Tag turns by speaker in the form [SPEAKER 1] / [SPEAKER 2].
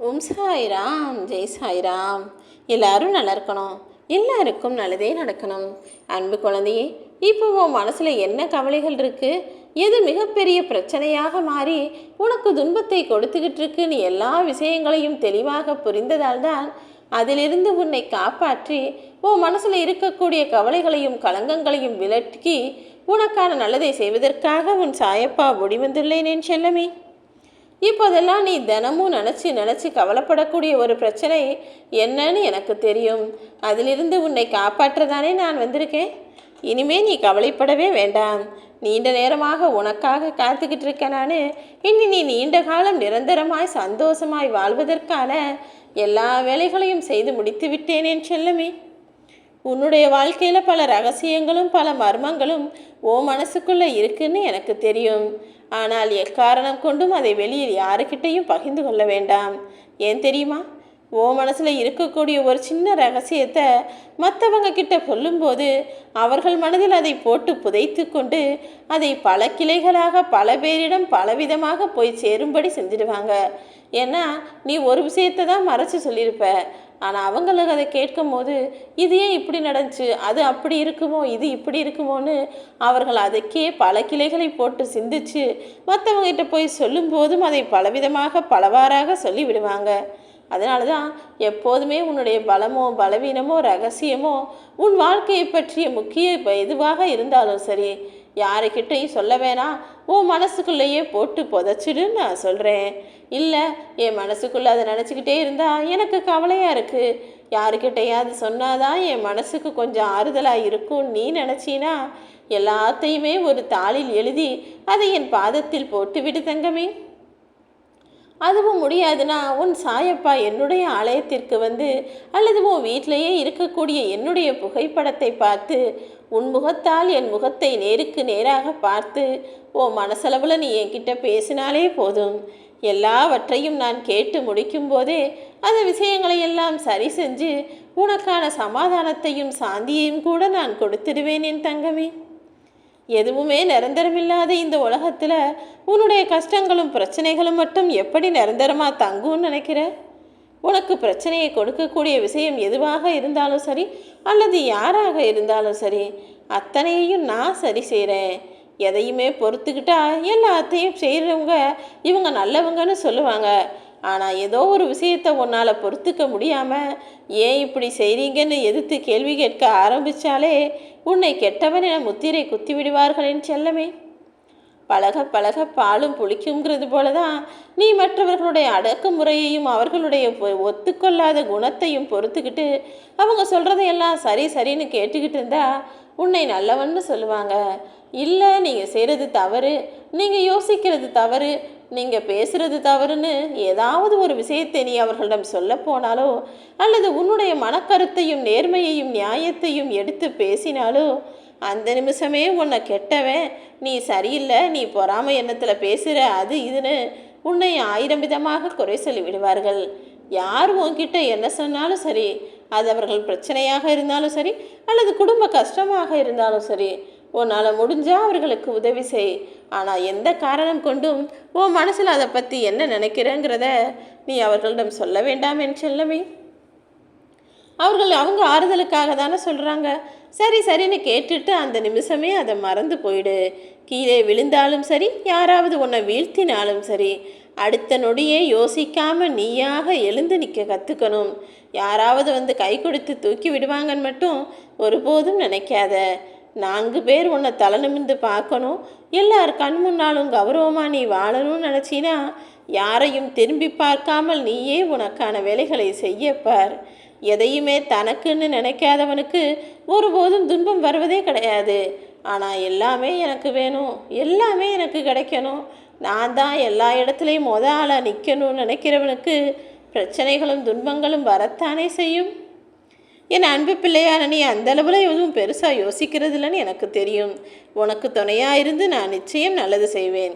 [SPEAKER 1] ஓம் சாய்ராம், ஜெய் சாய்ராம். எல்லாரும் நல்லா இருக்கணும், எல்லாருக்கும் நல்லதே நடக்கணும். அன்பு குழந்தையே, இப்போ உன் மனசில் என்ன கவலைகள் இருக்கு? எது மிகப்பெரிய பிரச்சனையாக மாறி உனக்கு துன்பத்தை கொடுத்துக்கிட்டு இருக்கு? நீ எல்லா விஷயங்களையும் தெளிவாக புரிந்ததால் தான் அதிலிருந்து உன்னை காப்பாற்றி உன் மனசில் இருக்கக்கூடிய கவலைகளையும் கலங்கங்களையும் விலக்கி உனக்கான நல்லதை செய்வதற்காக உன் சாயப்பா ஓடி வந்துள்ளேன் என் செல்லமே. இப்போதெல்லாம் நீ தினமும் நினச்சி கவலைப்படக்கூடிய ஒரு பிரச்சனை என்னன்னு எனக்கு தெரியும். அதிலிருந்து உன்னை காப்பாற்றதானே நான் வந்திருக்கேன். இனிமே நீ கவலைப்படவே வேண்டாம். நீண்ட நேரமாக உனக்காக காத்துக்கிட்டு இருக்க நான். இனி நீ நீண்ட காலம் நிரந்தரமாய் சந்தோஷமாய் வாழ்வதற்கான எல்லா வேலைகளையும் செய்து முடித்து விட்டேன் என் செல்லமே. உன்னுடைய வாழ்க்கையில் பல ரகசியங்களும் பல மர்மங்களும் ஓ மனசுக்குள்ளே இருக்குன்னு எனக்கு தெரியும். ஆனால் எக்காரணம் கொண்டும் அதை வெளியில் யாருக்கிட்டையும் பகிர்ந்து கொள்ள வேண்டாம். ஏன் தெரியுமா? ஓ மனசில் இருக்கக்கூடிய ஒரு சின்ன ரகசியத்தை மற்றவங்க கிட்ட சொல்லும்போது அவர்கள் மனதில் அதை போட்டு புதைத்து கொண்டு அதை பல கிளைகளாக பல பேரிடம் பலவிதமாக போய் சேரும்படி செஞ்சிடுவாங்க. ஏன்னா நீ ஒரு விஷயத்தை தான் மறைச்சி சொல்லியிருப்ப. ஆனால் அவங்களுக்கு அதை கேட்கும் போது இது ஏன் இப்படி நடந்துச்சு, அது அப்படி இருக்குமோ, இது இப்படி இருக்குமோன்னு அவர்கள் அதுக்கே பல கிளைகளை போட்டு சிந்திச்சு மற்றவங்ககிட்ட போய் சொல்லும்போதும் அதை பலவிதமாக பலவாறாக சொல்லி விடுவாங்க. அதனால தான் எப்போதுமே உன்னுடைய பலமோ பலவீனமோ ரகசியமோ உன் வாழ்க்கையை பற்றிய முக்கிய எதுவாக இருந்தாலும் சரி யாருக்கிட்டையும் சொல்ல வேணாம், உன் மனசுக்குள்ளேயே போட்டு புதைச்சிடுன்னு நான் சொல்கிறேன். இல்லை, என் மனசுக்குள்ளே அதை நினச்சிக்கிட்டே இருந்தால் எனக்கு கவலையாக இருக்குது, யாருக்கிட்டையாவது சொன்னாதான் என் மனசுக்கு கொஞ்சம் ஆறுதலாக இருக்கும் நீ நினச்சினா எல்லாத்தையுமே ஒரு தாளில் எழுதி அதை என் பாதத்தில் போட்டு விடு தங்கமே. அதுவும் முடியாதுன்னா உன் சாயப்பா என்னுடைய ஆலயத்திற்கு வந்து அல்லது உன் வீட்டிலேயே இருக்கக்கூடிய என்னுடைய புகைப்படத்தை பார்த்து உன் முகத்தால் என் முகத்தை நேருக்கு நேராக பார்த்து ஓ மனசளவில் நீ என்கிட்ட பேசினாலே போதும். எல்லாவற்றையும் நான் கேட்டு முடிக்கும் போதே அந்த விஷயங்களை எல்லாம் சரி செஞ்சு உனக்கான சமாதானத்தையும் சாந்தியையும் கூட நான் கொடுத்துடுவேன் என் தங்கமே. எதுவுமே நிரந்தரமில்லாத இந்த உலகத்தில் உன்னுடைய கஷ்டங்களும் பிரச்சனைகளும் மட்டும் எப்படி நிரந்தரமாக தங்கும்னு நினைக்கிற? உனக்கு பிரச்சனையை கொடுக்கக்கூடிய விஷயம் எதுவாக இருந்தாலும் சரி அல்லது யாராக இருந்தாலும் சரி அத்தனையையும் நான் சரி செய்கிறேன். எதையுமே பொறுத்துக்கிட்டா எல்லாத்தையும் செய்கிறவங்க இவங்க நல்லவங்கன்னு சொல்லுவாங்க. ஆனால் ஏதோ ஒரு விஷயத்தை உன்னால் பொறுத்துக்க முடியாமல் ஏன் இப்படி செய்கிறீங்கன்னு எதிர்த்து கேள்வி கேட்க ஆரம்பித்தாலே உன்னை கெட்டவன் என முத்திரை குத்தி விடுவார்களின் செல்லமே. பழக பழக பாலும் புளிக்குங்கிறது போல தான் நீ மற்றவர்களுடைய அடக்குமுறையையும் அவர்களுடைய ஒத்துக்கொள்ளாத குணத்தையும் பொறுத்துக்கிட்டு அவங்க சொல்கிறதையெல்லாம் சரி சரின்னு கேட்டுக்கிட்டு இருந்தா உன்னை நல்லவன்னு சொல்லுவாங்க. இல்லை, நீங்கள் செய்கிறது தவறு, நீங்கள் யோசிக்கிறது தவறு, நீங்கள் பேசுகிறது தவறுன்னு ஏதாவது ஒரு விஷயத்தை நீ அவர்களிடம் சொல்ல போனாலோ அல்லது உன்னுடைய மனக்கருத்தையும் நேர்மையையும் நியாயத்தையும் எடுத்து பேசினாலோ அந்த நிமிஷமே உன்னை கெட்டவன், நீ சரியில்லை, நீ பொறாமை எண்ணத்தில் பேசுகிற, அது இதுன்னு உன்னை 1000 விதமாக குறை சொல்லி விடுவார்கள். யார் உன்கிட்ட என்ன சொன்னாலும் சரி, அது அவர்கள் பிரச்சனையாக இருந்தாலும் சரி அல்லது குடும்ப கஷ்டமாக இருந்தாலும் சரி உன்னால் முடிஞ்சால் அவர்களுக்கு உதவி செய். ஆனால் எந்த காரணம் கொண்டும் உன் மனசில் அதை பற்றி என்ன நினைக்கிறேங்கிறத நீ அவர்களிடம் சொல்ல வேண்டாம் என் செல்லமே. அவங்க ஆறுதலுக்காக தானே சொல்கிறாங்க. சரி சரின்னு கேட்டுட்டு அந்த நிமிஷமே அதை மறந்து போயிடு. கீழே விழுந்தாலும் சரி யாராவது உன்னை வீழ்த்தினாலும் சரி அடுத்த நொடியே யோசிக்காமல் நீயாக எழுந்து நிற்க கற்றுக்கணும். யாராவது வந்து கை கொடுத்து தூக்கி விடுவாங்கன்னு மட்டும் ஒருபோதும் நினைக்காத. 4 பேர் உன்னை தலை நிமிர்ந்து பார்க்கணும், எல்லார் கண் முன்னாலும் கௌரவமாக நீ வாழணும்னு நினச்சினா யாரையும் திரும்பி பார்க்காமல் நீயே உனக்கான வேலைகளை செய்யப்பார். எதையுமே தனக்குன்னு நினைக்காதவனுக்கு ஒருபோதும் துன்பம் வருவதே கிடையாது. ஆனால் எல்லாமே எனக்கு வேணும், எல்லாமே எனக்கு கிடைக்கணும், நான் தான் எல்லா இடத்துலையும் ஆளாக நிற்கணும்னு நினைக்கிறவனுக்கு பிரச்சனைகளும் துன்பங்களும் வரத்தானே செய்யும். என் அன்பு பிள்ளையான நீ அந்தளவில் எதுவும் பெருசாக யோசிக்கிறது இல்லைன்னு எனக்கு தெரியும். உனக்கு துணையாக இருந்து நான் நிச்சயம் நல்லது செய்வேன்.